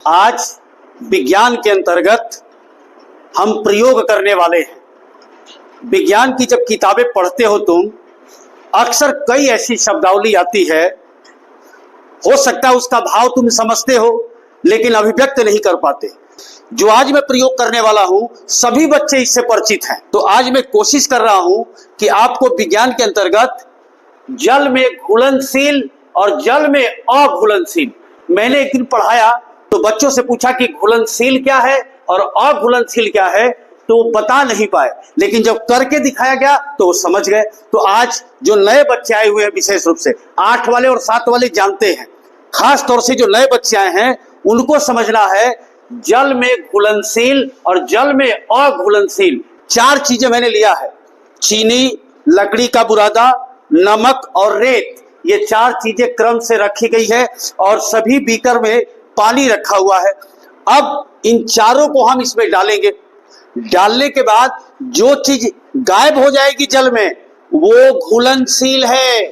आज विज्ञान के अंतर्गत हम प्रयोग करने वाले हैं। विज्ञान की जब किताबें पढ़ते हो तुम, अक्सर कई ऐसी शब्दावली आती है, हो सकता है उसका भाव तुम समझते हो लेकिन अभिव्यक्त नहीं कर पाते। जो आज मैं प्रयोग करने वाला हूं, सभी बच्चे इससे परिचित हैं। तो आज मैं कोशिश कर रहा हूं कि आपको विज्ञान के अंतर्गत जल में घुलनशील और जल में अघुलनशील, मैंने एक दिन पढ़ाया तो बच्चों से पूछा कि घुलनशील क्या है और अघुलनशील क्या है, तो वो बता नहीं पाए, लेकिन जब करके दिखाया गया तो वो समझ गए। तो आज जो नए बच्चे आए हुए हैं, विशेष रूप से 8 वाले और 7 वाले जानते हैं, खास तौर से जो नए बच्चे आए हैं उनको समझना है जल में घुलनशील और जल में अघुलनशील 4 चीजें मैंने लिया है। चीनी, लकड़ी का बुरादा, नमक और रेत, ये 4 चीजें क्रम से रखी गई है और सभी बीकर में पानी रखा हुआ है। अब इन चारों को हम इसमें डालेंगे। डालने के बाद जो चीज गायब हो जाएगी जल में वो घुलनशील है,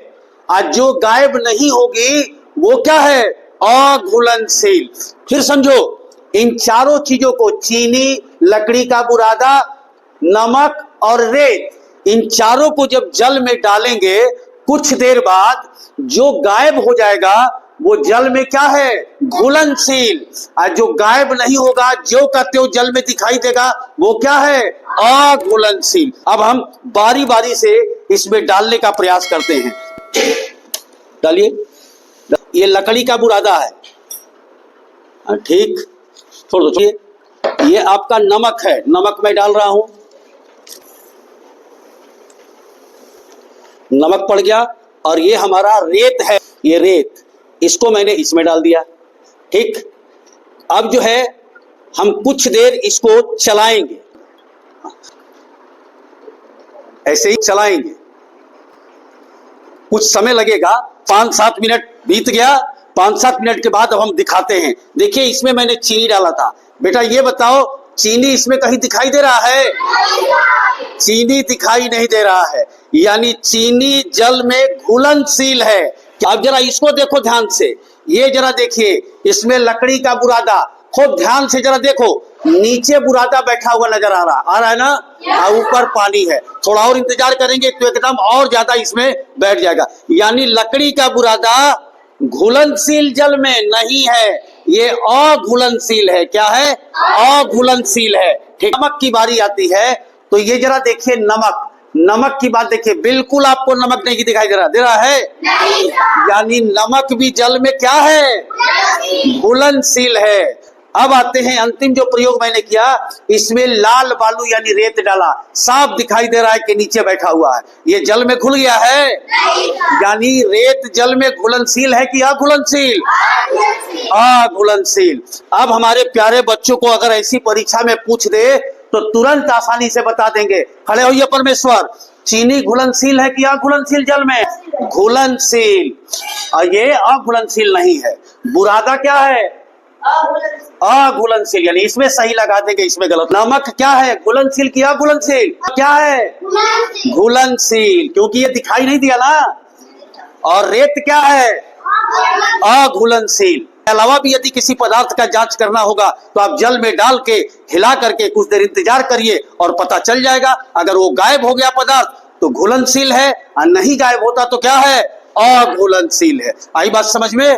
और जो गायब नहीं होगी वो क्या है? अघुलनशील। फिर समझो, इन चारों चीजों को, चीनी, लकड़ी का बुरादा, नमक और रेत, इन चारों को जब जल में डालेंगे कुछ देर बाद जो गायब हो जाएगा वो जल में क्या है? घुलनशील। और जो गायब नहीं होगा, जो का त्यों जल में दिखाई देगा, वो क्या है? अघुलनशील। अब हम बारी बारी से इसमें डालने का प्रयास करते हैं। डालिए। ये लकड़ी का बुरादा है, ठीक, छोड़ दो। ये आपका नमक है, नमक मैं डाल रहा हूं, नमक पड़ गया। और ये हमारा रेत है, ये रेत, इसको मैंने इसमें डाल दिया, ठीक। अब जो है हम कुछ देर इसको चलाएंगे, ऐसे ही चलाएंगे, कुछ समय लगेगा, 5-7 मिनट बीत गया। 5-7 मिनट के बाद अब हम दिखाते हैं। देखिए, इसमें मैंने चीनी डाला था। बेटा ये बताओ, चीनी इसमें कहीं दिखाई दे रहा है? चीनी दिखाई नहीं दे रहा है, यानी चीनी जल में घुलनशील है। अब जरा इसको देखो ध्यान से, ये जरा देखिए, इसमें लकड़ी का बुरादा, खूब ध्यान से जरा देखो, नीचे बुरादा बैठा हुआ नजर आ रहा है ना, और ऊपर पानी है। थोड़ा और इंतजार करेंगे तो एकदम और ज्यादा इसमें बैठ जाएगा। यानी लकड़ी का बुरादा घुलनशील जल में नहीं है, ये अघुलनशील है। क्या है? अघुलनशील है, ठीक। नमक की बारी आती है, तो ये जरा देखिए, नमक, नमक की बात देखिए, बिल्कुल आपको नमक नहीं दिखाई दे रहा है नहीं। यानी नमक भी जल में क्या है? घुलनशील है। अब आते हैं अंतिम जो प्रयोग मैंने किया, इसमें लाल बालू यानी रेत डाला, साफ दिखाई दे रहा है कि नीचे बैठा हुआ है, ये जल में घुल गया है नहीं। यानी रेत जल में घुलनशील है कि अघुलनशील? अघुलनशील। अब हमारे प्यारे बच्चों को अगर ऐसी परीक्षा में पूछ दे तो तुरंत आसानी से बता देंगे। खड़े होइए परमेश्वर, चीनी घुलनशील है कि अघुलनशील जल में? घुलनशील। और ये अघुलनशील नहीं है। बुरादा क्या है? अघुलनशील, यानी इसमें सही लगा देंगे, इसमें गलत। नमक क्या है? घुलनशील कि अघुलनशील? क्या है? घुलनशील, क्योंकि ये दिखाई नहीं दिया ना। और रेत क्या है? अघुलनशील। अलावा भी यदि किसी पदार्थ का जांच करना होगा तो आप जल में डाल के हिला करके कुछ देर इंतजार करिए और पता चल जाएगा। अगर वो गायब हो गया पदार्थ तो घुलनशील है, और नहीं गायब होता तो क्या है? अघुलनशील है। आई बात समझ में?